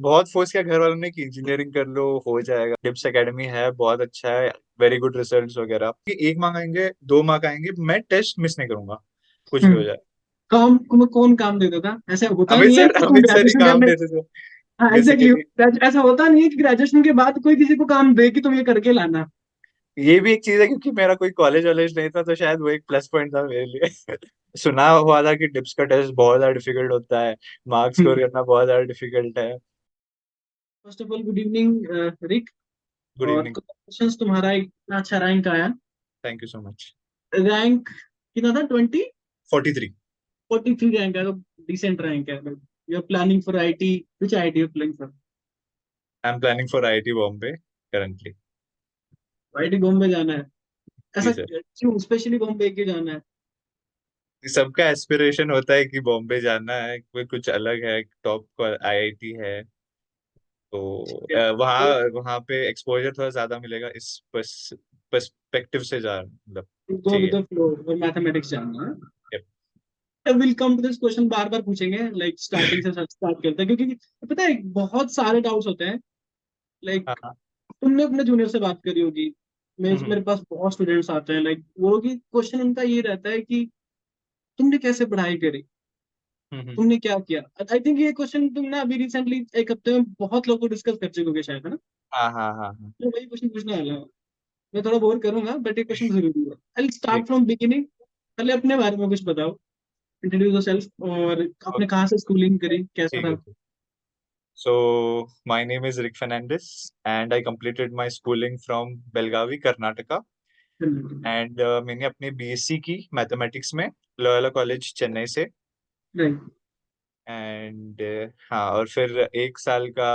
बहुत फोर्स किया घर वालों ने कि इंजीनियरिंग कर लो, हो जाएगा, डिप्स एकेडमी है, बहुत अच्छा है, वेरी गुड रिजल्ट्स वगैरह। कि 1 मार्क आएंगे, 2 मार्क आएंगे, मैं टेस्ट मिस नहीं करूंगा, कुछ भी हो जाए। काम कौन काम देता था? ऐसा होता अमित नहीं है सर, कि तुम अमित सर ही ग्रेजुएशन काम करने। देते थे हाँ एग्जैक्टली। बेसिकली। ऐसा होता नहीं है कि ग्रेजुएशन के बाद कोई किसी को काम दे कि तुम ये करके लाना। ये भी एक चीज है, क्योंकि मेरा कोई कॉलेज वॉलेज नहीं था, तो शायद वो एक प्लस पॉइंट था मेरे लिए। सुना हुआ था कि डिप्स का टेस्ट बहुत ज्यादा डिफिकल्ट होता है, मार्क्स स्कोर करना बहुत ज्यादा डिफिकल्ट है। First of all good evening Rik. Good और इवनिंग। क्वेश्चन तुम्हारा इतना अच्छा रैंक आया। Thank you so much. Rank कितना था? 20? 43। 43 रैंक है तो डिसेंट रैंक है। You are planning for IT, which IT you planning for? I am planning for IIT Bombay currently. IT Bombay जाना है? जी ऐसा सर। क्यों स्पेशली बॉम्बे क्यों जाना है? सबका एस्पिरेशन होता है कि बॉम्बे जाना है, कोई कुछ अलग है, टॉप आईआईटी है, तो वहाँ वहाँ पे एक्सपोजर थोड़ा ज्यादा मिलेगा, इस पर्सपेक्टिव से जा मतलब गो विद चाहिए। द फ्लो और मैथमेटिक्स जानना है। Yep. Will come to this question, बार बार पूछेंगे, लाइक स्टार्टिंग से स्टार्ट करते हैं क्योंकि पता है बहुत सारे डाउट्स होते हैं। हाँ लाइक हाँ। तुमने अपने जूनियर से बात करी होगी, मेरे हम्म मेरे पास बहुत स्टूडेंट्स आते हैं, लाइक वो लोग क्वेश्चन उनका ये रहता है कि तुमने कैसे पढ़ाई करी, हम्म। तुमने क्या किया। आई थिंक ये क्वेश्चन तुमने अभी रिसेंटली एक हफ्ते में बहुत लोगों को डिस्कस कर चुके हो शायद, है ना? हाँ हाँ हाँ हाँ। तो वही क्वेश्चन पूछने वाला हूँ। मैं थोड़ा बोर करूंगा बट ये क्वेश्चन जरूरी है। आई स्टार्ट ठीक फ्रॉम बिगिनिंग। पहले अपने बारे में कुछ बताओ, इंट्रोड्यूस योरसेल्फ, और आपने ओके। कहाँ से स्कूलिंग करी, कैसा ठीक है था? ठीक। So my name is Rick Fernandez and I completed my schooling from Belgavi, Karnataka, and मैंने अपनी बीएससी की मैथमेटिक्स में लोयोला कॉलेज चेन्नई से। राइट। एंड हाँ, और फिर 1 साल का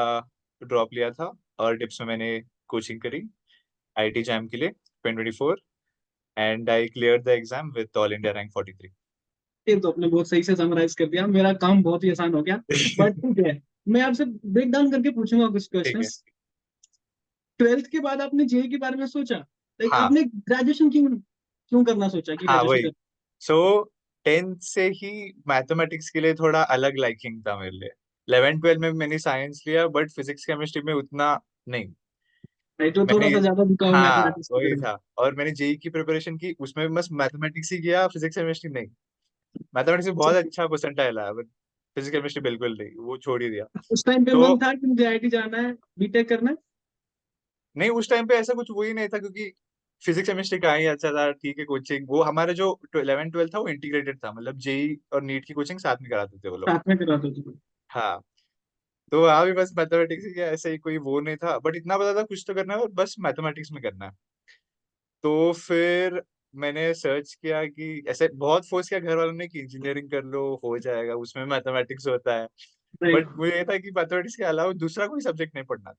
ड्रॉप लिया था और डिप्स में मैंने कोचिंग करी आईटी जैम के लिए 2024, and I clear the exam with all India rank 43। ये तो आपने बहुत सही से समराइज कर दिया, मेरा काम बहुत ही आसान हो गया। बट ठीक है, मैं आपसे ब्रेक डाउन करके पूछूंगा कुछ ठीक है। क्वेश्चंस। ट्वेल्थ के बाद आपने जेई के बारे में सोचा? लाइक हाँ आपने ग्रेजुएशन क्यों क्यों करना सोचा कि हाँ ग्रेजुएशन वही। कर? सो 10th से ही मैथमेटिक्स के लिए थोड़ा अलग लाइकिंग था मेरे लिए। 11 12 में मैंने साइंस लिया, बट फिजिक्स केमिस्ट्री में उतना नहीं। राइट, तो मैंने थोड़ा सा ज्यादा झुकाव हाँ मैथमेटिक्स की वही तरफ। था, और मैंने जेई की प्रिपरेशन की, उसमें भी बस मैथमेटिक्स ही किया, फिजिक्स केमिस्ट्री नहीं। मैथमेटिक्स में बहुत अच्छा परसेंटाइल आया, बट फिजिक्स केमिस्ट्री बिल्कुल नहीं, वो छोड़ ही दिया। उस टाइम पे तो मन था कि मुझे आईआईटी जाना है, बीटेक करना है? नहीं, उस टाइम पे ऐसा कुछ वो ही नहीं था, क्योंकि फिजिक्स केमिस्ट्री का ही अच्छा था, ठीक है। कोचिंग वो हमारे जो 11 12 था वो इंटीग्रेटेड था, मतलब जेई और नीट की कोचिंग साथ में कराते थे वो लोग। साथ में करा दो तुम। हाँ। तो वहाँ भी बस मैथमेटिक्स ही, ऐसे ही कोई वो नहीं था, बट इतना पता था कुछ तो करना है और बस मैथमेटिक्स में करना है। तो फिर मैंने सर्च किया कि ऐसे बहुत फोर्स किया घर वालों ने कि इंजीनियरिंग कर लो, हो जाएगा, उसमें मैथमेटिक्स होता है। राइट। बट मुझे ये था कि मैथमेटिक्स के अलावा दूसरा कोई सब्जेक्ट नहीं पढ़ना था।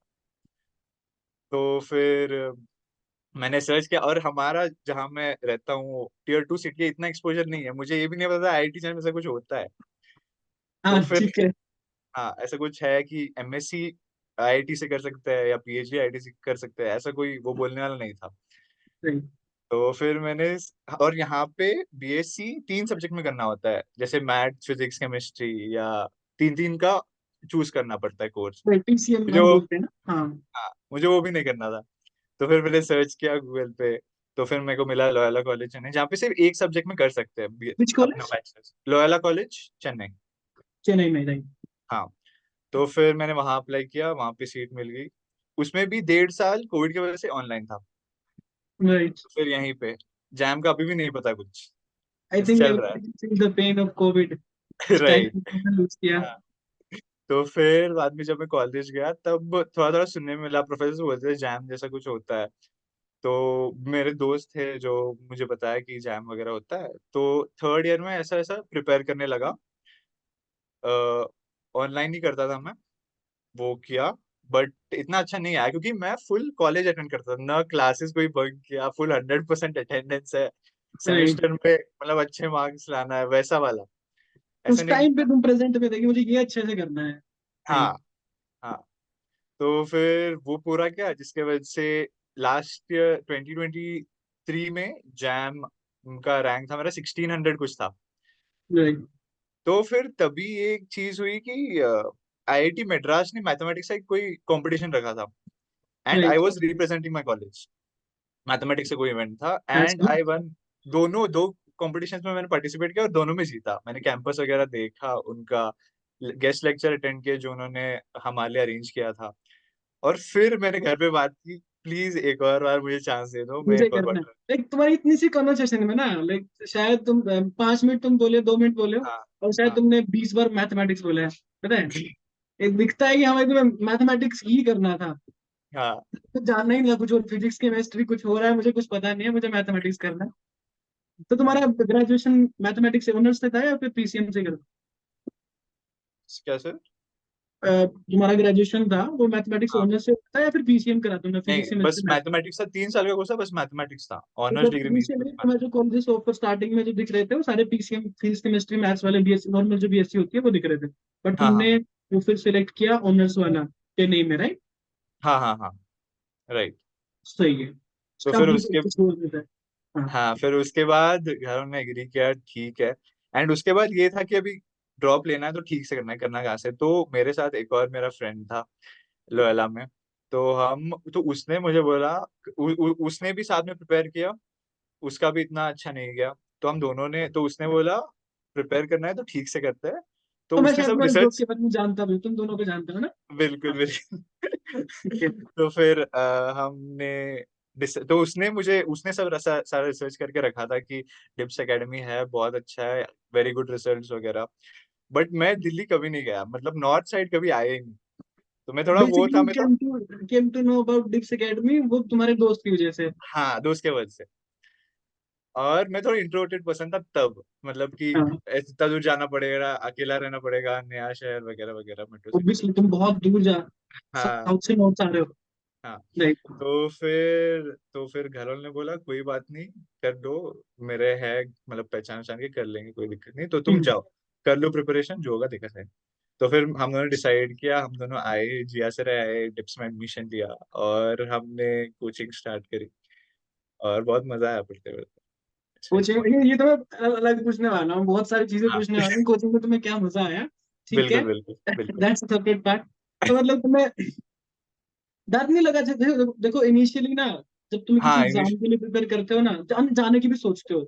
तो फिर मैंने सर्च किया, और हमारा जहाँ मैं रहता हूँ टियर 2 सिटी है, इतना एक्सपोजर नहीं है, मुझे ये भी नहीं पता था आईआईटी में ऐसा कुछ होता है। हाँ तो फिर ठीक है। हाँ, ऐसा कुछ है कि एमएससी आईआईटी से कर सकते हैं या पीएचडी आईआईटी से कर सकते हैं, ऐसा कोई वो बोलने वाला नहीं था। राइट। तो फिर मैंने, और यहाँ पे बीएससी 3 सब्जेक्ट में करना होता है, जैसे मैथ फिजिक्स केमिस्ट्री, या 3 3 का चूज करना पड़ता है कोर्स। राइट, पीसीएम मुझे हम वो, बोलते हैं ना, हाँ। हाँ मुझे वो भी नहीं करना था। तो फिर मैंने सर्च किया गूगल पे, तो फिर मेरे को मिला लोयोला कॉलेज चेन्नई, जहाँ पे सिर्फ एक सब्जेक्ट में कर सकते हैं विच अपना college? Bachelors, Loyola college Chennai. Chennai में, राइट। हाँ। तो फिर मैंने वहां अप्लाई किया, वहां पे सीट मिल गई। उसमें भी 1.5 साल कोविड की वजह से ऑनलाइन था। राइट। तो फिर यहीं पे जैम का अभी भी नहीं पता कुछ, आई बस थिंक चल रहा everybody the pain of Covid, है। उस टाइम राइट। पे लूज किया। हाँ। तो फिर बाद में जब मैं कॉलेज गया, तब थोड़ा थोड़ा सुनने में मिला, प्रोफेसर बोलते थे जैम जैसा कुछ होता है। तो मेरे दोस्त थे जो मुझे बताया कि जैम वगैरह होता है, तो थर्ड ईयर में ऐसा ऐसा प्रिपेयर करने लगा। ऑनलाइन ही करता था मैं, वो किया। बट इतना अच्छा नहीं आया, क्योंकि मैं फुल कॉलेज अटेंड करता था ना, क्लासेस कोई बंक किया, फुल 100% अटेंडेंस है राइट। सेमेस्टर में, मतलब अच्छे मार्क्स लाना है वैसा वाला। ऐसा उस नहीं कि टाइम पे तुम प्रेजेंट में थे कि मुझे ये अच्छे से करना है। हाँ राइट। हाँ। तो फिर वो पूरा क्या, जिसके वजह से लास्ट ईयर 2023 में जैम का रैंक था मेरा 1600 कुछ था। राइट। तो फिर तभी एक चीज हुई कि आईआईटी मद्रास ने मैथमेटिक्स का कोई कंपटीशन रखा था, and I right. Was representing my college. Mathematics से कोई इवेंट था that's and good. I one. दोनों दो कॉम्पिटिशन में मैंने पार्टिसिपेट किया और दोनों में जीता। मैंने कैंपस वगैरह देखा, उनका गेस्ट लेक्चर अटेंड किए जो उन्होंने हमारे लिए अरेंज किया था। और फिर मैंने घर पे बात की, प्लीज एक और बार मुझे चांस दे दो, मैं मुझे एक और बार करना है। try-" लाइक तुम्हारी इतनी सी कन्वर्सेशन में ना, लाइक शायद तुम 5 मिनट तुम बोले, 2 मिनट बोले हो, हाँ और शायद हाँ तुमने 20 बार मैथमेटिक्स बोला है। पता है, एक दिखता है कि हमें तुम्हें मैथमेटिक्स ही करना था। हाँ। तो जानना ही नहीं था कुछ, और फिजिक्स केमिस्ट्री कुछ हो रहा है, मुझे कुछ पता नहीं है, मुझे मैथमेटिक्स करना है। तो तुम्हारा ग्रेजुएशन मैथमेटिक्स से ऑनर्स से था या फिर पीसीएम से करा? क्या सर? तुम्हारा ग्रेजुएशन था वो मैथमेटिक्स हाँ, ऑनर्स से था या फिर पीसीएम करा तुमने, नहीं फिजिक्स बस केमिस्ट्री मैथ? मैथमेटिक्स था, 3 साल का कोर्स था, बस मैथमेटिक्स था, ऑनर्स मतलब डिग्री नहीं थी, इनिशियली बस तुम्हें जो कॉलेजेस ऑफर स्टार्टिंग में जो दिख रहे थे वो सारे पीसीएम, फिजिक्स केमिस्ट्री मैथ्स वाले, बीएससी नॉर्मल जो बीएससी होती है वो दिख रहे थे। बट हाँ हाँ तुमने वो फिर सिलेक्ट किया ऑनर्स वाला चेन्नई में, राइट? हाँ हाँ हाँ, राइट। सही है। तो फिर काफी उसके, कुछ बोल रहे थे। हाँ। हाँ फिर उसके बाद घरों ने एग्री किया, ठीक है। एंड उसके बाद ये था कि अभी ड्रॉप लेना है तो ठीक से करना है, करना कहाँ से। तो मेरे साथ एक और मेरा फ्रेंड था लोयला में। तो उसने मुझे बोला, उसने भी साथ में प्रिपेयर किया, उसका भी इतना अच्छा नहीं गया। तो हम दोनों ने, तो उसने बोला प्रिपेयर करना है तो ठीक से करते हैं। तो तो मैं उसने शायद सब तुम्हारे दोस्त रिसर्च, के बारे में जानता भी हूँ, तुम दोनों को जानते हो ना? बिल्कुल हाँ, बिल्कुल। ठीक है। तो फिर हमने तो उसने सब सारा रिसर्च करके रखा था कि डिप्स एकेडमी है, बहुत अच्छा है, वेरी गुड रिजल्ट्स वगैरह। बट मैं दिल्ली कभी नहीं गया, मतलब नॉर्थ साइड कभी आया ही नहीं। तो मैं थोड़ा वो था, बेसिकली मैं तो came to know about Dips academy वो तुम्हारे दोस्त की वजह से। हाँ दोस्त के वजह से। और मैं थोड़ा इंट्रोवर्टेड पर्सन था तब, मतलब कि हाँ, इतना दूर जाना पड़ेगा, अकेला रहना पड़ेगा, नया शहर वगैरह वगैरह, मेट्रो सिटी। ऑब्वियसली तुम बहुत दूर जा, हाँ साउथ से नॉर्थ आ रहे हो। हाँ। नहीं। तो फिर घर वालों ने बोला कोई बात नहीं, कर दो, मेरे है मतलब पहचान पहचान के कर लेंगे, कोई दिक्कत नहीं, तो तुम हम्म। जाओ, कर लो प्रिपरेशन, जो होगा देखा जाए। तो फिर हम दोनों डिसाइड किया, हम दोनों आए, जिया से रहे आए, डिप्स में एडमिशन लिया और हमने कोचिंग स्टार्ट करी। और बहुत मजा आया पढ़ते पढ़ते, अच्छा कोचिंग, एक्सपीरियंस। ये तो मैं अलग पूछने वाला हूँ, बहुत सारी चीजें हाँ पूछने वाला हूँ, कोचिंग में तुम्हें क्या मजा आया? ठीक है। बिल्कुल बिल्कुल बिल्कुल। That's separate part. तो मतलब तुम्हें डर नहीं लगा जब, देखो देखो इनिशियली ना, जब तुम्हें किसी हाँ एग्जाम इंग्लिश। के लिए प्रिपेयर करते हो ना, जाने की भी सोचते हो।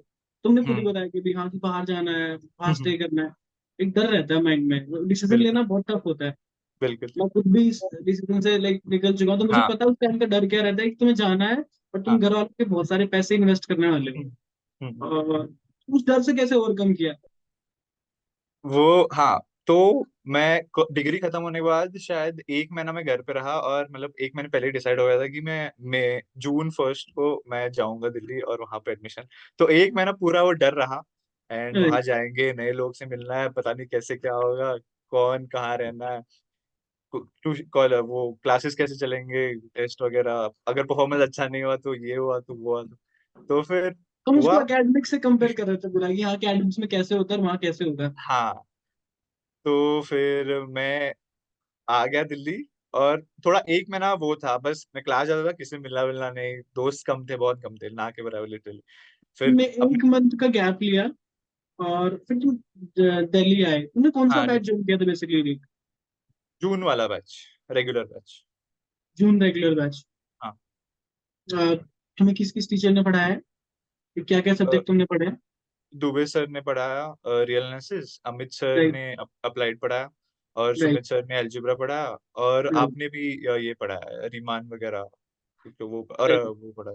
तुमने खुद ही हम्म बताया कि भी हाँ कि बाहर जाना है, बाहर हम्म, स्टे करना है। एक डर रहता है माइंड में, डिसीजन बिल्कुल लेना बहुत टफ होता है। बिल्कुल। मैं खुद भी इस डिसीजन से लाइक निकल चुका हूँ, तो मुझे हाँ पता है उस टाइम का डर क्या रहता है कि तुम्हें जाना है और तुम हाँ। घर वालों के बहुत सारे पैसे इन्वेस्ट करने वाले हम्म, हम्म। हो। और उस डर से कैसे ओवरकम किया? वो हाँ, तो मैं डिग्री खत्म होने के बाद शायद 1 महीना मैं घर पे रहा, और मतलब 1 महीने पहले डिसाइड हो गया था कि मैं जून 1 को मैं जाऊंगा दिल्ली और वहां पे एडमिशन। तो 1 महीना पूरा वो डर रहा, एंड अरे, वहां जाएंगे, नए लोग से मिलना है, पता नहीं कैसे क्या होगा, कौन कहाँ रहना है, कॉल वो क्लासेस कैसे चलेंगे, टेस्ट वगैरह, अगर परफॉर्मेंस अच्छा नहीं हुआ तो ये हुआ तो वो हुआ। तो फिर तुम उसको हुआ। एकेडमिक से कंपेयर कर रहे थे, बोला कि हाँ एकेडमिक्स में कैसे होता है और वहाँ कैसे होगा। हाँ, तो फिर मैं आ गया दिल्ली। और थोड़ा 1 महीना वो था, बस मैं क्लास जाता था, किसी से मिलना मिलना नहीं, दोस्त कम थे, बहुत कम थे, ना के बराबर लिटरली। फिर तुमने अपने, 1 मंथ का गैप लिया और फिर तुम दिल्ली आए, तुमने कौन सा हाँ बैच ज्वाइन किया था बेसिकली? जून वाला बैच, रेगुलर बैच। जून रेगुलर बैच। हाँ। तुम्हें किस किस टीचर ने पढ़ाया है, क्या क्या अ, सब्जेक्ट तुमने पढ़े? दुबे सर ने पढ़ाया real analysis, Amit sir right. ने अप्लाइड पढ़ाया, और राइट। सुमित सर ने अलजेब्रा पढ़ाया, और राइट। आपने भी ये पढ़ाया रीमान वगैरह, तो वो और राइट। वो पढ़ा।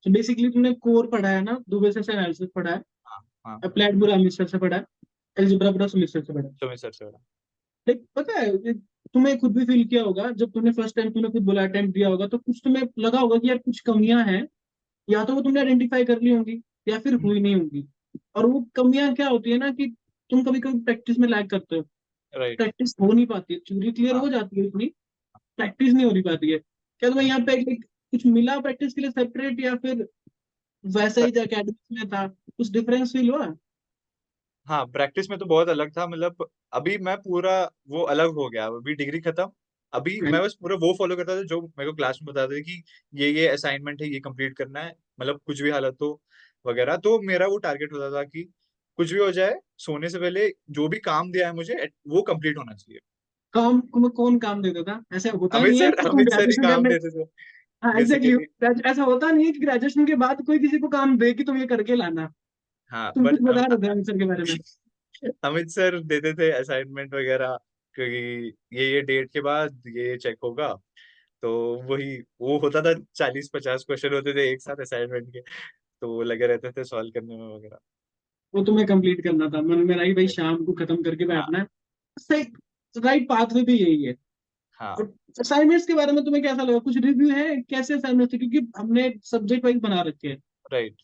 तो बेसिकली तुमने कोर पढ़ा है ना, दुबे सर से एनालिसिस पढ़ा है, हाँ हाँ, अप्लाइड पूरा अमित सर से पढ़ा है, अलजेब्रा पूरा सुमित सर से पढ़ा है। सुमित सर से पढ़ा। लाइक पता है तुम्हें खुद भी फील किया होगा जब तुमने फर्स्ट टाइम तुमने खुद बोला अटेम्प्ट दिया होगा, तो कुछ तुम्हें लगा होगा कि यार कुछ कमियां हैं, या तो वो तुमने आइडेंटिफाई कर ली होंगी या फिर हुई नहीं होंगी। और वो कमियां क्या होती है ना कि तुम कभी कभी प्रैक्टिस में लैग करते हो, राइट। प्रैक्टिस हो नहीं पाती है, थ्योरी क्लियर हाँ हो जाती है इतनी, प्रैक्टिस नहीं हो नहीं पाती है। क्या तुम्हें यहाँ पे कुछ मिला प्रैक्टिस के लिए सेपरेट, या फिर वैसा ही जो एकेडमिक्स में था कुछ डिफरेंस फील हुआ? हाँ, प्रैक्टिस में तो बहुत अलग था, मतलब अभी मैं पूरा वो अलग हो गया, अभी डिग्री खत्म। अभी मैं बस पूरा वो फॉलो करता था जो मेरे को क्लास में बताते थे कि ये असाइनमेंट है, ये कंप्लीट करना है, मतलब कुछ भी हालत हो वगैरह। तो मेरा वो टारगेट होता था कि कुछ भी हो जाए, सोने से पहले जो भी काम दिया है मुझे वो कंप्लीट होना चाहिए। काम कौन काम देता था? ऐसा होता अमित नहीं है सर, कि तुम अमित सर ही ग्रेजुएशन काम करने। देते थे हाँ एग्जैक्टली, बेसिकली। ऐसा होता नहीं है कि ग्रेजुएशन के बाद कोई किसी को काम दे कि तुम ये करके लाना। हाँ तुम कुछ बट बता रहे थे आंसर के बारे में। अमित सर देते थे असाइनमेंट वगैरह कि ये डेट के बाद ये चेक होगा। तो वही, वो होता था 40-50 क्वेश्चन होते थे एक साथ असाइनमेंट के, तो वो लगे रहते थे सॉल्व करने में वगैरह। वो तुम्हें कंप्लीट करना था, मन मेरा ही भाई शाम को खत्म करके हाँ बैठना है। सही, राइट पाथवे भी यही है। हाँ। और असाइनमेंट्स के बारे में तुम्हें कैसा लगा? कुछ रिव्यू है कैसे असाइनमेंट थे, क्योंकि हमने सब्जेक्ट वाइज बना रखे हैं। राइट।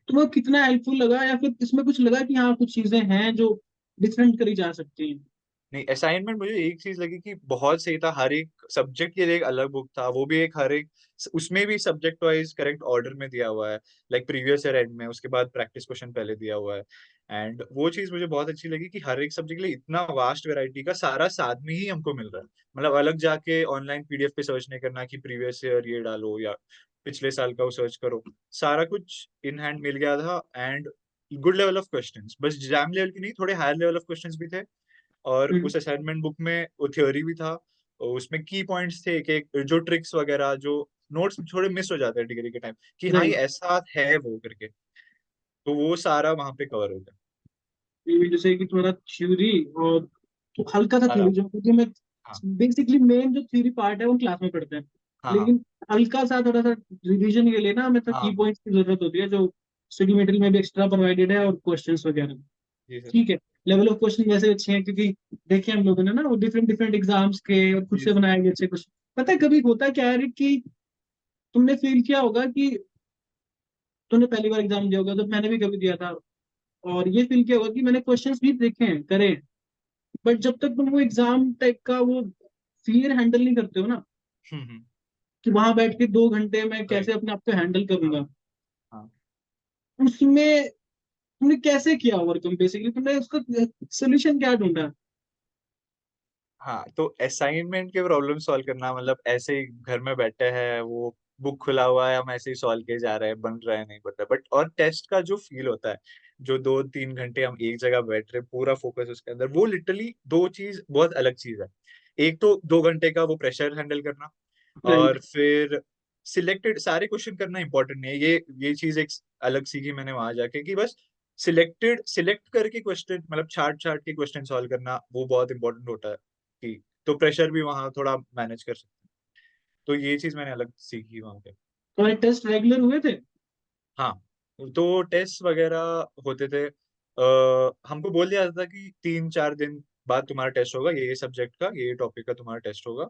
तुम्हें कितना हेल्पफुल लगा, या फिर इसमें कुछ लगा कि हाँ कुछ चीजें हैं जो डिफरेंट करी जा सकती हैं? नहीं, असाइनमेंट मुझे एक चीज लगी कि बहुत सही था। हर एक सब्जेक्ट के लिए एक अलग बुक था, वो भी एक हर एक, उसमें भी सब्जेक्ट वाइज करेक्ट ऑर्डर में दिया हुआ है। लाइक प्रीवियस ईयर एंड में, उसके बाद प्रैक्टिस क्वेश्चन पहले दिया हुआ है। एंड वो चीज मुझे बहुत अच्छी लगी कि हर एक सब्जेक्ट के लिए इतना वास्ट वैरायटी का सारा साथ में ही हमको मिल रहा है। मतलब अलग जाके ऑनलाइन पीडीएफ पे सर्च नहीं करना कि प्रीवियस ईयर ये डालो या पिछले साल का वो सर्च करो। सारा कुछ इन हैंड मिल गया था। And good level of questions, बस एग्जाम लेवल की नहीं, थोड़े हायर लेवल ऑफ क्वेश्चंस भी थे। और हम्म, उस असाइनमेंट बुक में वो थ्योरी भी था, और उसमें की पॉइंट्स थे कि जो ट्रिक्स वगैरह जो नोट्स थोड़े मिस हो जाते हैं डिग्री के टाइम, कि हाँ ये राइट। ऐसा है वो करके, तो वो सारा वहां पे कवर हो गया। ये जैसे कि तुम्हारा थ्योरी और तो हल्का सा हाँ थ्योरी, जो क्योंकि मैं हाँ बेसिकली मेन जो थ्योरी पार्ट है वो क्लास में पढ़ते हैं, हाँ हाँ। लेकिन हल्का सा थोड़ा सा रिवीजन के लिए ना हमें तो हाँ की पॉइंट्स की जरूरत होती है, जो स्टडी मटेरियल में भी एक्स्ट्रा प्रोवाइडेड है, और क्वेश्चंस वगैरह। जी सर। ठीक है। लेवल ऑफ क्वेश्चन वैसे अच्छे हैं, क्योंकि देखे हम लोगों ने ना वो डिफरेंट डिफरेंट एग्जाम्स के, और खुद जी से सर। बनाए गए अच्छे क्वेश्चन। पता है कभी होता क्या है कि तुमने फील किया होगा कि तुमने पहली बार एग्जाम दिया होगा, तो मैंने भी कभी दिया था, और ये फील किया होगा कि मैंने क्वेश्चंस भी देखे हैं, करे हैं, बट जब तक तुम वो एग्जाम टाइप का वो फियर हैंडल नहीं करते हो ना, हम्म। कि वहां बैठ के 2 घंटे मैं राइट। कैसे अपने आप को हैंडल हाँ करूंगा, हाँ उसमें तुमने कैसे किया ओवरकम? बेसिकली तुमने उसका सोल्यूशन क्या ढूंढा? हाँ। तो असाइनमेंट के प्रॉब्लम सॉल्व करना मतलब ऐसे ही घर में बैठे हैं, वो बुक खुला हुआ है, हम ऐसे ही सॉल्व किए जा रहे हैं, बन रहा है नहीं बन रहा है, बट और टेस्ट का जो फील होता है, जो 2-3 घंटे हम एक जगह बैठ रहे, पूरा फोकस उसके अंदर, वो लिटरली दो चीज बहुत अलग चीज है। एक तो 2 घंटे का वो प्रेशर हैंडल करना, राइट। और फिर सिलेक्टेड सारे क्वेश्चन करना इंपॉर्टेंट नहीं है। ये चीज एक अलग सीखी मैंने वहां जाके, कि बस सिलेक्ट करके क्वेश्चन, मतलब छाट छाट के क्वेश्चन सॉल्व करना, वो बहुत इंपॉर्टेंट होता है। कि तो प्रेशर भी वहां थोड़ा मैनेज कर सकते हैं। तो ये चीज मैंने अलग सीखी वहां पे। तुम्हारे टेस्ट रेगुलर हुए थे? हाँ। तो टेस्ट वगैरह होते थे। हमको बोल दिया जाता था कि 3-4 दिन बाद तुम्हारा टेस्ट होगा, ये सब्जेक्ट का, ये टॉपिक का तुम्हारा टेस्ट होगा।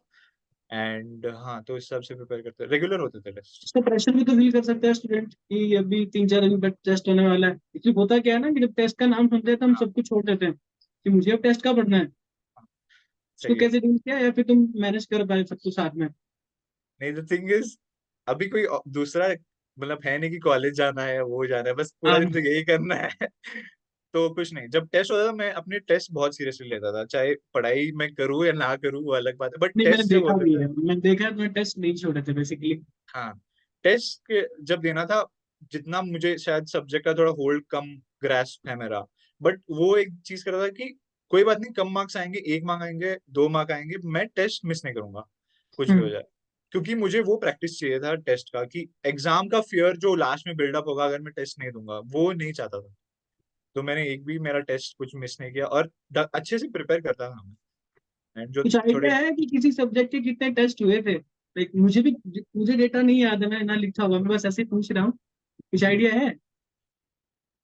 एंड हाँ, तो इस हिसाब से प्रिपेयर करते, रेगुलर होते थे टेस्ट। उसका प्रेशर भी तो फील कर सकता है स्टूडेंट, कि अभी 3-4 दिन बाद टेस्ट होने वाला है। एक्चुअली होता क्या है ना, कि जब टेस्ट का नाम सुनते हैं तो हम हाँ सब कुछ छोड़ देते हैं, कि मुझे अब टेस्ट का पढ़ना है। हाँ, उसको सही है। कैसे डील किया, या फिर तुम मैनेज कर पाए सब कुछ साथ में? नहीं, द थिंग इज, अभी कोई दूसरा मतलब है नहीं कि कॉलेज जाना है, वो जाना है, बस पूरा हाँ, दिन तो यही करना है। तो कुछ नहीं, जब टेस्ट होता था मैं अपने टेस्ट बहुत सीरियसली लेता था, चाहे पढ़ाई मैं करूँ या ना करूँ वो अलग बात है, बट नहीं मैंने टेस्ट जब देखा होते भी थे। है, मैंने देखा है, तुम्हें टेस्ट नहीं छोड़े थे बेसिकली। हाँ। टेस्ट के जब देना था, जितना मुझे शायद सब्जेक्ट का थोड़ा होल्ड कम ग्रास्प है मेरा, बट वो एक चीज कर रहा था कि कोई बात नहीं, कम मार्क्स आएंगे, 1 मार्क आएंगे, 2 मार्क आएंगे, मैं टेस्ट मिस नहीं करूंगा, कुछ भी हो हम्म। जाए। क्योंकि मुझे वो प्रैक्टिस चाहिए था टेस्ट का, कि एग्जाम का फियर जो लास्ट में बिल्डअप होगा अगर मैं टेस्ट नहीं दूंगा, वो नहीं चाहता था। तो मैंने एक भी मेरा टेस्ट कुछ मिस नहीं किया, और अच्छे से प्रिपेयर करता था मैं। एंड जो कुछ थोड़े, आइडिया है कि किसी सब्जेक्ट के कितने टेस्ट हुए थे? लाइक मुझे डेटा नहीं याद है, मैं ना लिखा हुआ, मैं बस ऐसे ही पूछ रहा हूँ। कुछ आइडिया है?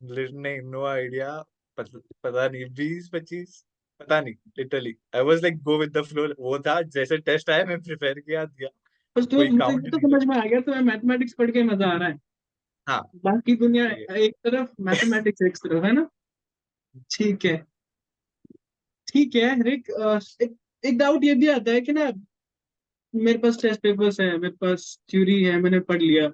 नहीं, नो आइडिया। पता नहीं, 20-25, पता नहीं। Literally I was like go with the flow, वो था जैसे टेस्ट आया मैं प्रिपेयर किया, दिया। बस तुम्हें, कोई मुझे काउंट ये तो नहीं समझ कर। में आ गया, तुम्हें मैथमेटिक्स पढ़ के मजा आ रहा है। हाँ बाकी दुनिया सही है। एक तरफ, मैथमेटिक्स एक तरफ, है ना? ठीक है। ठीक है रिक, एक डाउट ये भी आता है कि ना, मेरे पास टेस्ट पेपर्स है, मेरे पास थ्योरी है, मैंने पढ़ लिया,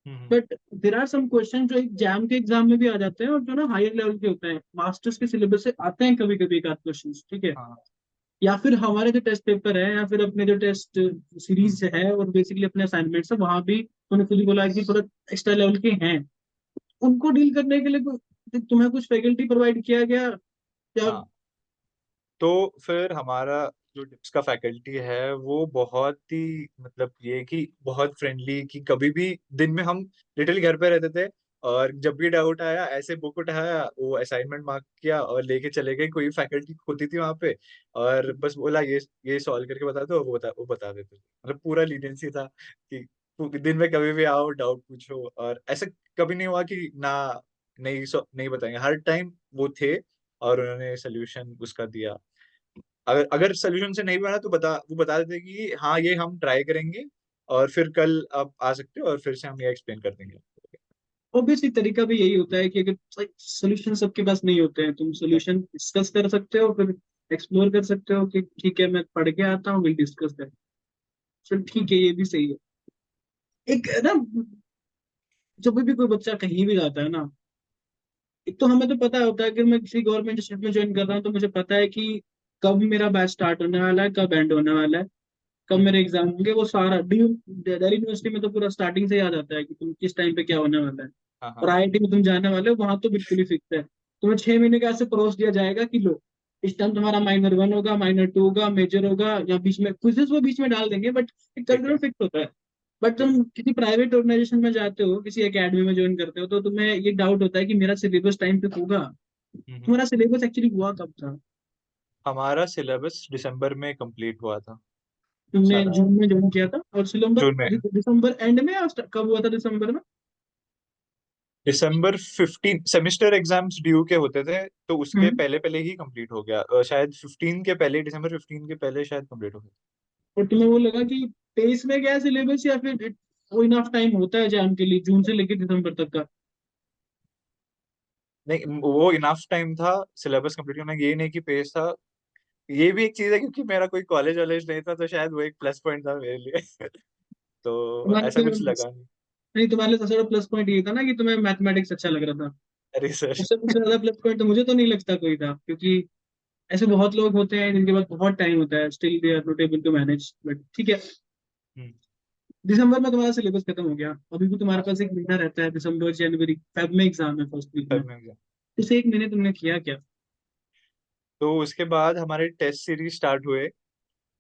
hmm. But there are some question जो एग्जाम के एग्जाम में भी आ जाते हैं, और जो ना हायर लेवल के होते हैं, मास्टर्स के सिलेबस से आते हैं कभी कभी एक आध क्वेश्चन, ठीक है? हाँ। या फिर हमारे जो टेस्ट पेपर है, या फिर अपने जो टेस्ट हम्म। सीरीज है, और बेसिकली अपने असाइनमेंट्स है, वहां भी उन्होंने खुद ही बोला कि थोड़ा एक्स्ट्रा लेवल के हैं। उनको डील करने के लिए तुम्हें कुछ फैकल्टी प्रोवाइड किया गया, या? हाँ। तो फिर हमारा जो डिप्स का फैकल्टी है वो बहुत ही मतलब ये कि बहुत फ्रेंडली, कि कभी भी दिन में हम लिटिल घर पे रहते थे और जब भी डाउट आया ऐसे बुक उठाया, वो असाइनमेंट मार्क किया और लेके चले गए। कोई फैकल्टी होती थी वहां पे और बस बोला ये सॉल्व करके बता दो, वो बता देते थे। मतलब पूरा लीनियंसी था कि दिन में कभी भी आओ डाउट पूछो, और ऐसा कभी नहीं हुआ कि ना नहीं बताएंगे। हर टाइम वो थे और उन्होंने सोल्यूशन उसका दिया। अगर अगर सोल्यूशन से नहीं बना तो वो बता देते कि हाँ ये हम ट्राई करेंगे और फिर कल आप आ सकते हो और फिर से हम ये एक्सप्लेन कर देंगे। ऑब्वियसली तरीका भी यही होता है कि अगर सोल्यूशन सबके पास नहीं होते हैं, तुम सोल्यूशन डिस्कस कर सकते हो, फिर एक्सप्लोर कर सकते हो कि ठीक है मैं पढ़ के आता हूँ, विल डिस्कस दैट। चल ठीक है, ये भी सही है। एक ना, जब भी कोई बच्चा कहीं भी जाता है ना, एक तो हमें तो पता होता है कि मैं किसी गवर्नमेंट इंस्टीट्यूट में ज्वाइन कर रहा हूँ तो मुझे पता है कि कब मेरा बैच स्टार्ट होने वाला है, कब एंड होने वाला है, कब हम्म, मेरे एग्जाम होंगे। वो सारा दिल्ली यूनिवर्सिटी में तो पूरा स्टार्टिंग से ही आ जाता है कि तुम किस टाइम पे क्या होने वाला है। हाँ और हाँ। आईआईटी में तुम जाने वाले हो, वहां तो बिल्कुल ही फिक्स है। तुम्हें 6 महीने का ऐसे परोस दिया जाएगा कि लो, इस टाइम तुम्हारा माइनर 1 होगा, माइनर 2 होगा, मेजर होगा, या बीच में क्विजेस वो बीच में डाल देंगे, बट एक ठीक करिकुलम है। फिक्स होता है। बट ठीक है। तुम किसी प्राइवेट ऑर्गेनाइजेशन में जाते हो, किसी एकेडमी में ज्वाइन करते हो, तो तुम्हें ये डाउट होता है कि मेरा सिलेबस टाइम पे होगा। हम्म। तुम्हारा सिलेबस एक्चुअली हुआ कब था? हमारा सिलेबस दिसंबर में कंप्लीट हुआ था तुमने सारा। जून में ज्वाइन किया था और सितंबर, जून में। दिसंबर एंड में, या कब हुआ था दिसंबर में? दिसंबर 15 सेमेस्टर एग्जाम्स ड्यू के होते थे, तो उसके हम्म। पहले पहले ही कंप्लीट हो गया। शायद 15 के पहले, दिसंबर 15 के पहले शायद कंप्लीट हो गया। और तुम्हें वो लगा कि पेस में गया सिलेबस, या फिर वो इनफ टाइम होता है एग्जाम के लिए जून से लेकर दिसंबर तक का? नहीं, वो इनफ टाइम था सिलेबस कंप्लीट करना, ये नहीं कि पेज था। ये भी एक चीज है क्योंकि मेरा कोई कॉलेज वॉलेज नहीं था, तो शायद वो एक प्लस पॉइंट था मेरे लिए। तो तुम्हारे ऐसा लिए कुछ लगा नहीं। नहीं, तुम्हारे लिए सबसे बड़ा प्लस पॉइंट ये था ना कि तुम्हें मैथमेटिक्स अच्छा लग रहा था। अरे सर। उससे कुछ ज्यादा प्लस पॉइंट तो मुझे तो नहीं लगता कोई था, क्योंकि ऐसे बहुत लोग होते हैं जिनके पास बहुत टाइम होता है, still they are not able to manage, but ठीक है। हम्म। दिसंबर में तुम्हारा सिलेबस खत्म हो गया, अभी भी तुम्हारे हाँ, पास एक महीना रहता है, दिसंबर जनवरी फेब में एग्जाम है फर्स्ट वीक में। सब में गया। इस एक महीने तुमने किया क्या? तो उसके बाद हमारे टेस्ट सीरीज स्टार्ट हुए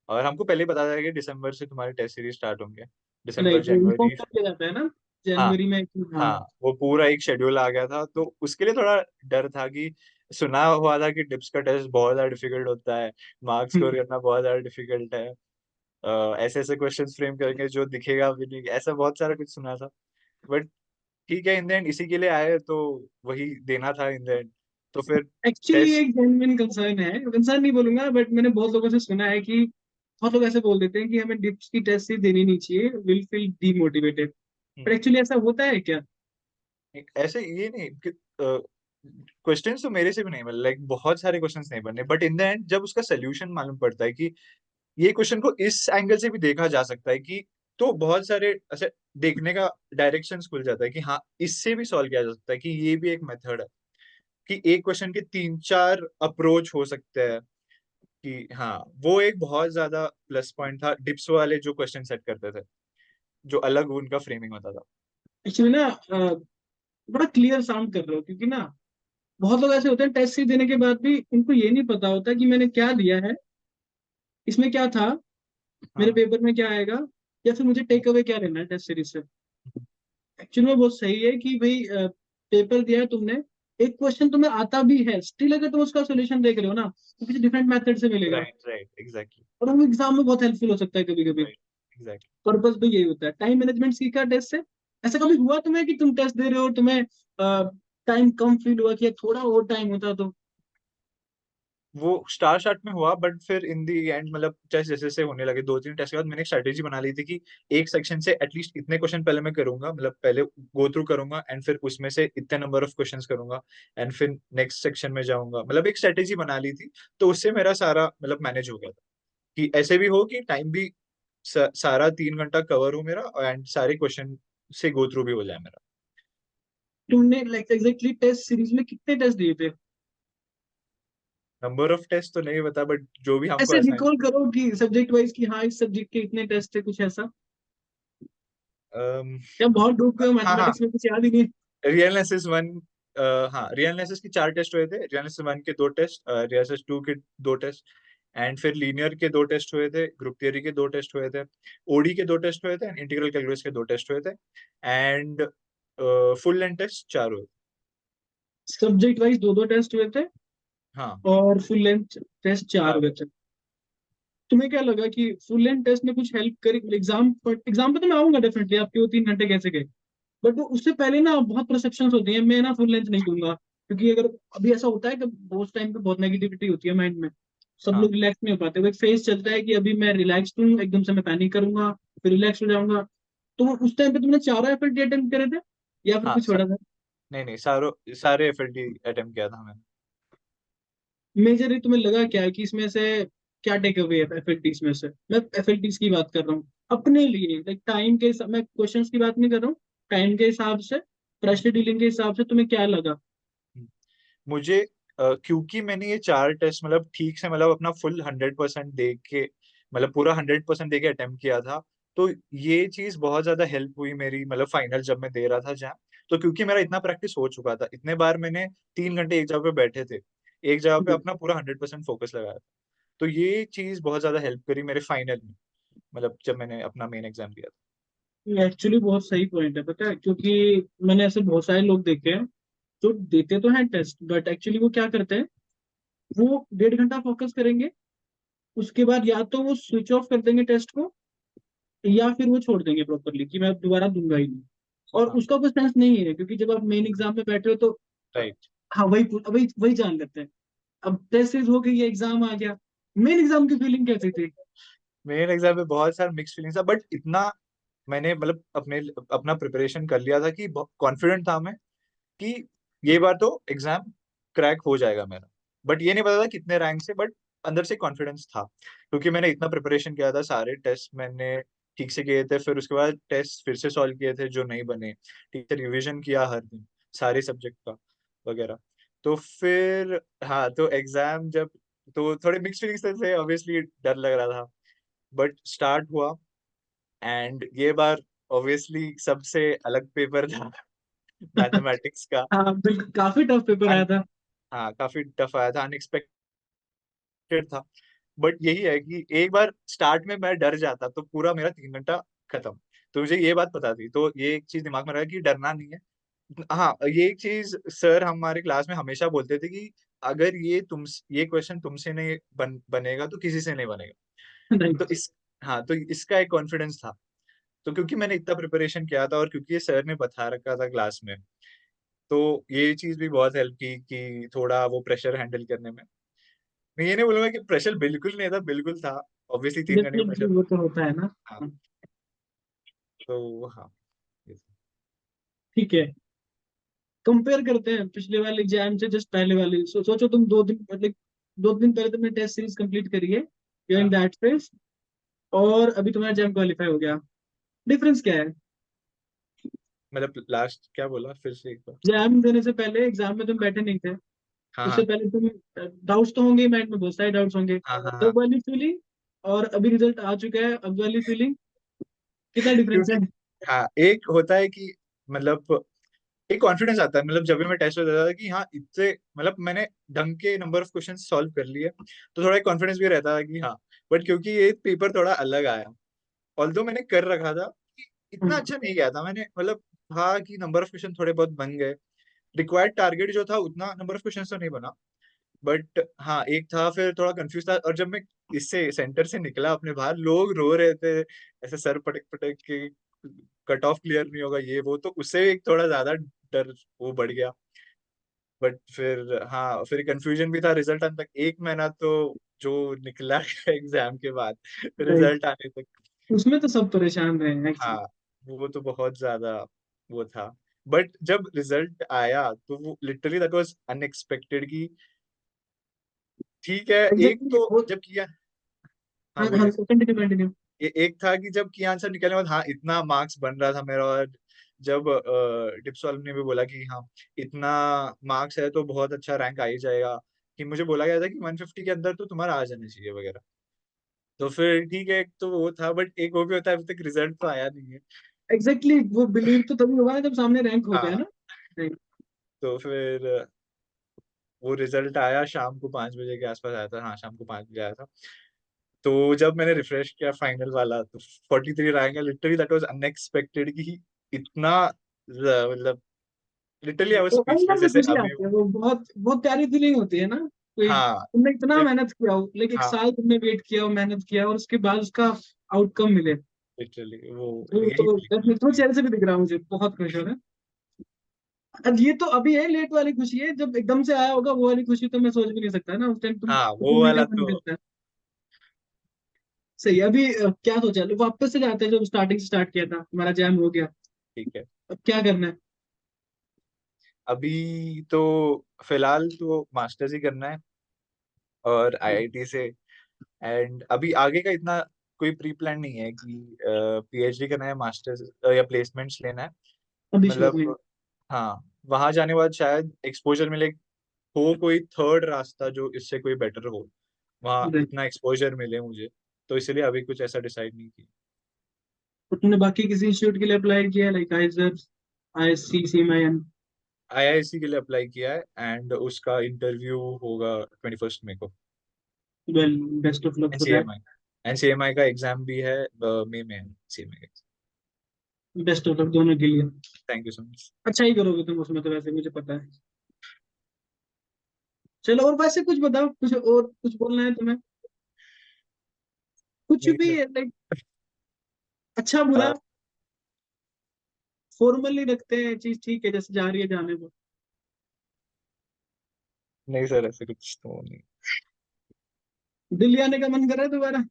और हमको पहले ही बता दिया कि दिसंबर से तुम्हारे टेस्ट सीरीज स्टार्ट होंगे। नहीं, दिसंबर वो इन्फॉर्म जनवरी। कर दिया जाता है ना हाँ जनवरी में हाँ। हाँ, वो पूरा एक शेड्यूल आ गया था, तो उसके लिए थोड़ा डर था कि सुना हुआ था कि डिप्स का टेस्ट बहुत ज्यादा डिफिकल्ट होता है, मार्क्स स्कोर हम्म। करना बहुत ज्यादा डिफिकल्ट है। ऐसे ऐसे क्वेश्चंस फ्रेम करेंगे जो दिखेगा भी नहीं, ऐसा बहुत सारा कुछ सुना था। बट ठीक है, इन द एंड इसी के लिए आए तो वही देना था इन द एंड। तो फिर एक्चुअली टेस्ट। एक जेन्युइन कंसर्न है, कंसर्न नहीं बोलूंगा, बट मैंने बहुत लोगों से सुना है कि बहुत लोग ऐसे बोल देते हैं कि हमें डिप्स की टेस्ट ही देनी नहीं चाहिए, विल फील डीमोटिवेटेड। पर एक्चुअली ऐसा होता है क्या? ऐसे ये नहीं कि क्वेश्चंस तो मेरे से भी नहीं बने, लाइक बहुत सारे क्वेश्चंस नहीं बने, बट इन द एंड जब उसका सोल्यूशन मालूम पड़ता है कि ये क्वेश्चन को इस एंगल से भी देखा जा सकता है कि, तो बहुत सारे ऐसे देखने का डायरेक्शन खुल जाता है कि हाँ इससे भी सॉल्व किया जा सकता है, कि ये भी एक मेथड है, कि एक क्वेश्चन के तीन चार अप्रोच हो सकते हैं। कि हाँ, वो एक बहुत ज्यादा प्लस पॉइंट था डिप्स वाले जो क्वेश्चन सेट करते थे, जो अलग उनका फ्रेमिंग होता था। एक्चुअली ना, बड़ा क्लियर साउंड कर रहे हो, क्योंकि ना बहुत लोग ऐसे होते हैं टेस्ट सीट देने के बाद भी उनको ये नहीं पता होता कि मैंने क्या दिया है, इसमें क्या था, मेरे हाँ पेपर में क्या आएगा, या फिर मुझे टेक अवे क्या लेना है टेस्ट सीरीज से। एक्चुअली में बहुत सही है कि भाई पेपर दिया है तुमने, एक क्वेश्चन तुम्हें आता भी है, स्टिल अगर तुम उसका सोल्यूशन देख रहे हो ना, तो किसी डिफरेंट मेथड से मिलेगा, राइट राइट एग्जैक्टली। और वो एग्जाम में बहुत हेल्पफुल हो सकता है कभी कभी। Right exactly. पर्पस भी यही होता है, टाइम मैनेजमेंट सीखा टेस्ट से। ऐसा कभी हुआ तुम्हें कि तुम टेस्ट दे रहे हो और तुम्हें टाइम कम फील हुआ कि यार थोड़ा और टाइम होता तो? वो स्टार स्टार्ट में हुआ, बट फिर इन दी एंड मतलब टेस्ट जैसे जैसे होने लगे, दो तीन टेस्ट के बाद मैंने एक स्ट्रेटेजी बना ली थी कि एक सेक्शन से एटलीस्ट इतने क्वेश्चन पहले मैं करूंगा, मतलब पहले गो थ्रू करूंगा एंड फिर उसमें से इतने नंबर ऑफ क्वेश्चंस करूंगा एंड फिर नेक्स्ट सेक्शन में जाऊंगा। मतलब एक स्ट्रेटेजी बना ली थी, तो उससे मेरा सारा मतलब मैनेज हो गया था कि ऐसे भी हो कि टाइम भी सारा 3 घंटा कवर हो मेरा एंड सारे क्वेश्चन से गो थ्रू भी हो जाए मेरा। तुमने लाइक एग्जैक्टली टेस्ट सीरीज में कितने टेस्ट दिए थे? नंबर ऑफ टेस्ट तो नहीं बता, बट जो भी हमको ऐसे असाइन। रिकॉल करो कि सब्जेक्ट वाइज कि हाँ इस सब्जेक्ट के इतने टेस्ट थे, कुछ ऐसा। या बहुत डूब गए हाँ हाँ, मैथमेटिक्स में, कुछ याद ही नहीं? Real analysis 1। हाँ, रियल एनालिसिस की 4 टेस्ट हुए थे, रियल एनालिसिस 1 के 2 टेस्ट, रियल एनालिसिस 2 के 2 टेस्ट एंड फिर लीनियर के 2 टेस्ट हुए थे, ग्रुप थियरी के 2 टेस्ट हुए थे, ओडी के 2 टेस्ट हुए थे, इंटीग्रल कैलकुलस के 2 टेस्ट हुए थे, एंड फुल लेंथ टेस्ट 4 हुए थे। सब्जेक्ट वाइज दो दो टेस्ट हुए थे हाँ और फुल लेंथ टेस्ट चार 4 हुए हुए थे। थे। तुम्हें क्या लगा कि फुल लेंथ टेस्ट में कुछ हेल्प करी? एग्जाम पे तो मैं आऊंगा डेफिनेटली, आपके वो 3 घंटे कैसे गए। बट वो उससे पहले ना बहुत परसेप्शंस होती हैं, मैं ना फुल लेंथ नहीं दूंगा क्योंकि अगर अभी ऐसा होता है कि उस टाइम पे बहुत नेगेटिविटी होती है माइंड में, सब हाँ लोग रिलैक्स नहीं हो पाते। वो एक फेज चलता है कि अभी मैं रिलैक्स हूँ, एकदम से मैं पैनिक करूंगा, फिर रिलैक्स हो जाऊंगा। तो वो उस टाइम पे तुमने चारों एफएलटी अटेम्प्ट करे थे या फिर हाँ कुछ छोड़ा था? नहीं नहीं, सारे एफएलटी अटेम्प्ट किया था मैंने। मेजरली तुम्हें लगा क्या है कि इसमें से क्या टेक अवे है एफएलटीज में से? मैं एफएलटीज की बात कर रहा हूँ अपने लिए, लाइक टाइम के मैं क्वेश्चंस की बात नहीं कर रहा हूँ, टाइम के हिसाब से, प्रेशर डीलिंग के हिसाब से तुम्हें क्या लगा? मुझे क्योंकि मैंने ये 4 टेस्ट मतलब ठीक से मतलब अपना फुल 100% दे के, मतलब पूरा 100% दे के अटेम्प्ट किया था, तो ये चीज बहुत ज्यादा हेल्प हुई मेरी, मतलब फाइनल जब मैं दे रहा था जैम। तो क्योंकि मेरा इतना प्रैक्टिस हो चुका था, इतने बार मैंने 3 घंटे एक जगह पे बैठे थे, एक जगह पे अपना पूरा 100% फोकस लगाया था, तो ये चीज बहुत ज्यादा हेल्प करी मेरे फाइनल में, मतलब जब मैंने अपना मेन एग्जाम दिया एक्चुअली बहुत सही पॉइंट है, पता है, क्योंकि मैंने ऐसे बहुत सारे लोग देखे हैं जो देते तो हैं टेस्ट, बट एक्चुअली वो क्या करते हैं, वो 1.5 घंटा फोकस करेंगे, उसके बाद या तो वो स्विच ऑफ कर देंगे टेस्ट को, या फिर वो छोड़ देंगे प्रॉपरली कि मैं दोबारा दूंगा ही नहीं। और था। हाँ उसका कोई सेंस नहीं है, क्योंकि जब आप मेन एग्जाम में बैठे हो तो राइट। हाँ वही वही वही जान लेते हैं। अब टेस्ट सीरीज हो गई, ये एग्जाम आ गया, मेन एग्जाम की फीलिंग कैसी थी? मेन एग्जाम में बहुत सारा मिक्स फीलिंग्स था, बट इतना मैंने मतलब अपना प्रिपरेशन कर लिया था कि कॉन्फिडेंट था मैं कि ये बार तो एग्जाम क्रैक हो जाएगा मेरा। बट ये नहीं पता था कितने रैंक से, बट अंदर से कॉन्फिडेंस था, क्योंकि मैंने इतना प्रिपरेशन किया था, सारे टेस्ट मैंने ठीक से किए थे, फिर उसके बाद टेस्ट फिर से सॉल्व किए थे जो नहीं बने, ठीक से रिवीजन किया हर दिन सारे सब्जेक्ट का वगैरह। तो फिर हाँ, तो एग्जाम जब, तो थोड़े मिक्स फीलिंग्स थे, ऑब्वियसली डर लग रहा था, बट स्टार्ट हुआ, एंड ये बार ऑब्वियसली सबसे अलग पेपर था मैथमेटिक्स का। हाँ बिल्कुल, काफी टफ पेपर आया अन, था। हाँ काफी टफ आया था, अनएक्सपेक्टेड था। बट यही है कि एक बार स्टार्ट में मैं डर जाता तो पूरा मेरा 3 घंटा खत्म। तो मुझे ये बात पता थी, तो ये एक चीज दिमाग में रहा कि डरना नहीं है। हाँ, ये एक चीज सर हमारे क्लास में हमेशा बोलते थे कि अगर ये क्वेश्चन तुमसे नहीं बनेगा तो किसी से नहीं बनेगा। तो राइट। इस हाँ, तो इसका एक कॉन्फिडेंस था। तो क्योंकि मैंने इतना प्रिपरेशन किया था और क्योंकि ये सर ने बता रखा था क्लास में, तो ये चीज भी बहुत हेल्प की कि थोड़ा वो प्रेशर हैंडल करने में। मैं ये नहीं बोलूंगा कि प्रेशर बिल्कुल नहीं था, बिल्कुल था, ऑब्वियसली 3 घंटे का डेफिनेटली प्रेशर वो था। तो होता है ना। हाँ, तो हाँ ये ठीक है, कंपेयर करते हैं पिछले वाले एग्जाम से जस्ट पहले वाले। सोचो तुम 2 दिन मतलब 2 दिन पहले तुमने टेस्ट सीरीज कंप्लीट करी है, यू इन हाँ, दैट फेज, और अभी तुम्हारा एग्जाम क्वालिफाई हो गया, डिफरेंस क्या है? मतलब लास्ट क्या बोला फिर से एक बार। एग्जाम देने से पहले, एग्जाम में तुम बैठे नहीं थे, हाँ उससे हाँ पहले तुम, डाउट्स तो होंगे माइंड में, बहुत सारे डाउट्स होंगे, हाँ हाँ हाँ। तब वाली फीलिंग और अभी रिजल्ट आ चुका है अब वाली फीलिंग, कितना डिफरेंस क्योंकि है? हाँ, एक होता है कि मतलब एक कॉन्फिडेंस आता है, मतलब जब भी मैं टेस्ट में देता था कि हाँ इतने मतलब मैंने ढंग के नंबर ऑफ क्वेश्चन सॉल्व कर लिए, तो थोड़ा कॉन्फिडेंस भी रहता था कि हाँ। बट क्योंकि ये पेपर थोड़ा अलग आया, ऑल्दो मैंने कर रखा था कि इतना हम्म, अच्छा नहीं गया था मैंने, मतलब था कि नंबर ऑफ क्वेश्चन थोड़े बहुत बन गए, रिक्वायर्ड टारगेट जो था उतना नंबर ऑफ क्वेश्चन तो नहीं बना। बट हाँ, एक था, फिर थोड़ा कंफ्यूज था, और जब मैं इससे सेंटर से निकला अपने बाहर, लोग रो रहे थे ऐसे सर पटक पटक के, कट ऑफ क्लियर नहीं होगा ये वो, तो उससे एक थोड़ा ज्यादा डर वो बढ़ गया। बट फिर हाँ, फिर कंफ्यूजन भी था रिजल्ट आने तक, 1 महीना तो जो निकला एग्जाम के बाद राइट। रिजल्ट आने तक। उसमें तो सब परेशान रहे हैं एक्चुअली। हाँ, वो तो बहुत ज्यादा वो था। बट जब रिजल्ट आया तो वो लिटरली दैट वाज अनएक्सपेक्टेड कि ठीक है। एक एग्जैक्टली तो वो। जब किया, हाँ हाँ हाँ, बोलिए। Continue continue. एक था कि जब की आंसर निकलने के बाद हाँ इतना मार्क्स बन रहा था मेरा, और जब डिप्स वालों ने भी बोला कि हाँ इतना मार्क्स है तो बहुत अच्छा रैंक आ ही जाएगा, कि मुझे बोला गया था कि 150 के अंदर तो तुम्हारा आ जाना चाहिए वगैरह। तो फिर ठीक है, एक तो वो था, बट एक वो भी होता है, अभी तक रिजल्ट तो आया नहीं है। एग्जैक्टली वो बिलीव तो तभी होगा ना जब सामने रैंक हो गया हाँ, ना। Right. तो फिर वो रिजल्ट आया शाम को 5 बजे के आसपास आया था, हाँ शाम को 5 बजे आया था। तो जब मैंने रिफ्रेश किया फाइनल वाला तो 43 रैंक है, लिटरली दैट वाज अनएक्सपेक्टेड कि इतना मतलब लिटरली आई वाज तो अंदर स्पीचलेस से जैसे खुशी अभी। आती है, वो बहुत बहुत प्यारी फीलिंग होती है ना। कोई हाँ तुमने इतना एक मेहनत किया हो, लाइक एक हाँ साल तुमने वेट किया हो, मेहनत किया हो, और उसके बाद उसका आउटकम मिले, लिटरली वो यही तो फीलिंग तो थी। चेहरे से भी दिख रहा है मुझे, बहुत खुश हो रहा है। अब ये तो अभी है लेट वाली खुशी है, जब एकदम से आया होगा वो वाली खुशी तो मैं सोच भी नहीं सकता ना, उस टाइम तुम हाँ वो घूमने का वाला मन तो करता है। सही। अभी क्या सोचा है? वापस से जाते हैं जब स्टार्टिंग से स्टार्ट किया था, हमारा जैम हो गया, ठीक है। अब क्या करना है? अभी तो फिलहाल तो मास्टर्स ही करना है और आईआईटी से। एंड अभी आगे का इतना कोई प्री प्लान नहीं है कि पीएचडी करना है, मास्टर्स या प्लेसमेंट्स लेना है। अभी श्योर नहीं? मतलब हाँ, वहां जाने के बाद शायद एक्सपोजर मिले, हो कोई थर्ड रास्ता जो इससे कोई बेटर हो, वहाँ नहीं। इतना एक्सपोजर मिले मुझे, तो इसलिए अभी कुछ ऐसा डिसाइड नहीं किया। तो तुमने बाकी किसी इंस्टीट्यूट के लिए अप्लाई किया, लाइक आईजर, आईएससी, सीएमआईएम? आईआईसी के लिए अप्लाई किया है एंड उसका इंटरव्यू होगा 21 मई को। Well, best of luck for that. NCMI NCMI का एग्जाम भी है मई में, सीएमआई का। बेस्ट ऑफ लक दोनों के लिए। Thank you so much. अच्छा ही करोगे तुम उसमें, तो वैसे मुझे पता है। चलो, और वैसे कुछ बताओ, कुछ और कुछ बोलना है तुम्हें? कुछ नहीं भी, सर। लाइक अच्छा बुरा अ, फॉर्मली रखते हैं चीज, ठीक है जैसे जा रही है जाने दो। नहीं सर, ऐसे कुछ तो नहीं। दिल्ली आने का मन कर रहा है दोबारा?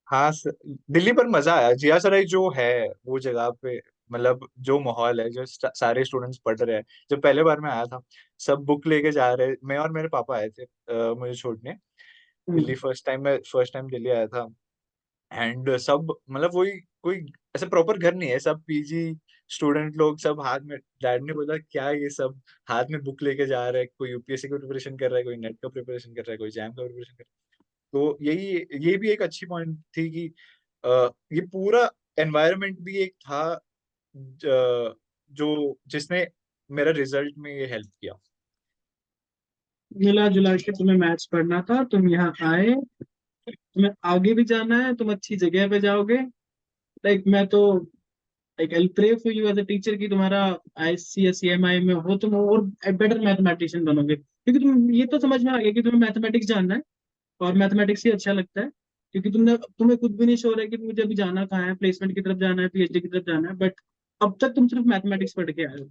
हाँ सर, दिल्ली पर मजा आया, जिया सराय जो है वो जगह पे, मतलब जो माहौल है, जो सारे स्टूडेंट्स पढ़ रहे हैं। जब पहले बार मैं आया था, सब बुक लेके जा रहे, मैं और मेरे पापा आए थे मुझे छोड़ने दिल्ली। हम्म। फर्स्ट टाइम दिल्ली आया था। एंड सब मतलब वही, कोई ऐसा प्रॉपर घर नहीं है, सब पीजी स्टूडेंट लोग, सब हाथ में, डैड ने बोला क्या ये सब हाथ में बुक लेके जा रहे हैं, कोई यूपीएससी का प्रिपरेशन कर रहा है, कोई नेट का प्रिपरेशन कर रहा है, कोई जैम का प्रिपरेशन कर रहा है। तो ये भी एक अच्छी पॉइंट थी कि ये पूरा एनवायरनमेंट भी एक था जो जिसने मेरा रिजल्ट में ये हेल्प किया। मिला जुला के तुम्हें मैथ्स पढ़ना था, तुम यहाँ आए, तुम्हें आगे भी जाना है, तुम अच्छी जगह पे जाओगे। लाइक मैं तो, like I pray for you as a teacher कि तुम्हारा आईएससी या सीएमआई में हो, तुम और बेटर मैथमेटिशियन बनोगे, क्योंकि तुम ये तो समझ में आ गया कि तुम्हें मैथमेटिक्स जानना है, और मैथमेटिक्स ही अच्छा लगता है। क्योंकि तुम्हें खुद भी नहीं श्योर है कि मुझे अभी जाना कहाँ है, प्लेसमेंट की तरफ जाना है, पीएचडी की तरफ जाना है, बट अब तक तुम सिर्फ मैथमेटिक्स पढ़ के आए हो।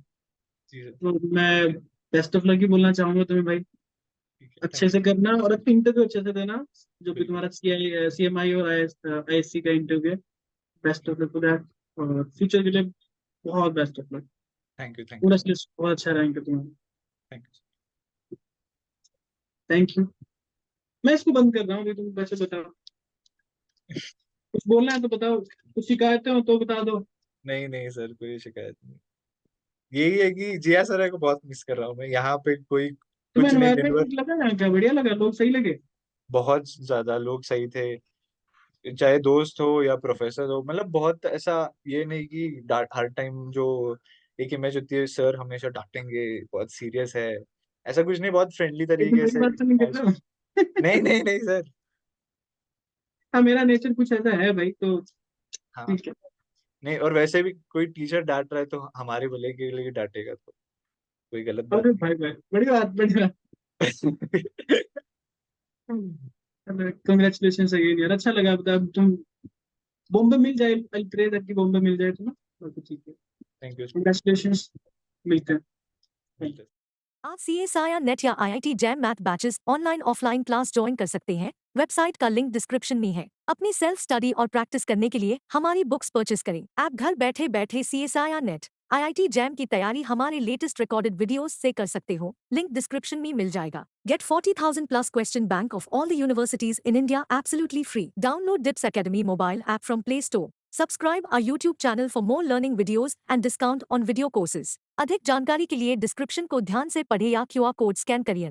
जी सर। तो मैं बेस्ट ऑफ लक ही बोलना चाहूंगा तुम्हें भाई। ठीक है, अच्छे थैंक से यू। करना, और इंटरव्यू अच्छे से देना, जो भी बिल्कुल। तुम्हारा सीएमआई और आईएससी का इंटरव्यू है। Best of luck for that, और फ्यूचर के लिए बहुत best of luck. Thank you पूरा सर। लिस्ट बहुत अच्छा रहेंगे तुम्हारा। Thank you. Thank you. मैं इसको बंद कर रहा हूँ अभी, तुम वैसे बताओ, कुछ बोलना है तो बताओ, कुछ शिकायतें हो तो बता दो। नहीं नहीं सर, कोई शिकायत नहीं। यही है कि जिया सर को बहुत मिस कर रहा हूँ मैं, यहाँ पे कोई तुम्हें कुछ नहीं, दिन एनवायरमेंट भर। ठीक लगा यहाँ का? बढ़िया लगा? लोग सही लगे? बहुत ज्यादा लोग सही थे, चाहे दोस्त हो या प्रोफेसर हो, मतलब बहुत ऐसा, ये नहीं कि डांट हर टाइम जो एक इमेज होती है सर हमेशा डांटेंगे, बहुत सीरियस है, ऐसा कुछ नहीं, बहुत फ्रेंडली एकदम तरीके मेरी से। बात तो नहीं कर रहे हो? नहीं नहीं नहीं सर। हाँ, मेरा नेचर कुछ ऐसा है भाई, तो हाँ, ठीक है। नहीं, और वैसे भी कोई टीचर डांट रहा है तो हमारे भले के लिए डांटेगा, तो कोई गलत बात अरे भाई भाई, बड़ी बात, बड़ी बात। नहीं। कंग्रेचुलेशन अगेन यार, अच्छा लगा। बता, तुम बॉम्बे मिल जाए, आई प्रे दैट कि बॉम्बे मिल जाए तुम्हें, बाकी ठीक है। Thank you. कंग्रेचुलेशन। मिलते हैं। मिलते हैं। आप सीएसआईआर नेट या IIT jam math batches online offline class join कर सकते हैं। वेबसाइट का लिंक डिस्क्रिप्शन में है। अपनी सेल्फ स्टडी और प्रैक्टिस करने के लिए हमारी बुक्स परचेस करें। आप घर बैठे बैठे सीएसआईआर नेट आईआईटी जैम की तैयारी हमारे लेटेस्ट रिकॉर्डेड वीडियोस से कर सकते हो। लिंक डिस्क्रिप्शन में मिल जाएगा। Get 40,000 plus question bank of all the universities in India absolutely free. Download Dips Academy mobile app from Play Store. Subscribe our YouTube channel for more learning videos and discount on video courses. अधिक जानकारी के लिए description को ध्यान से पढ़ें या QR code scan करिए।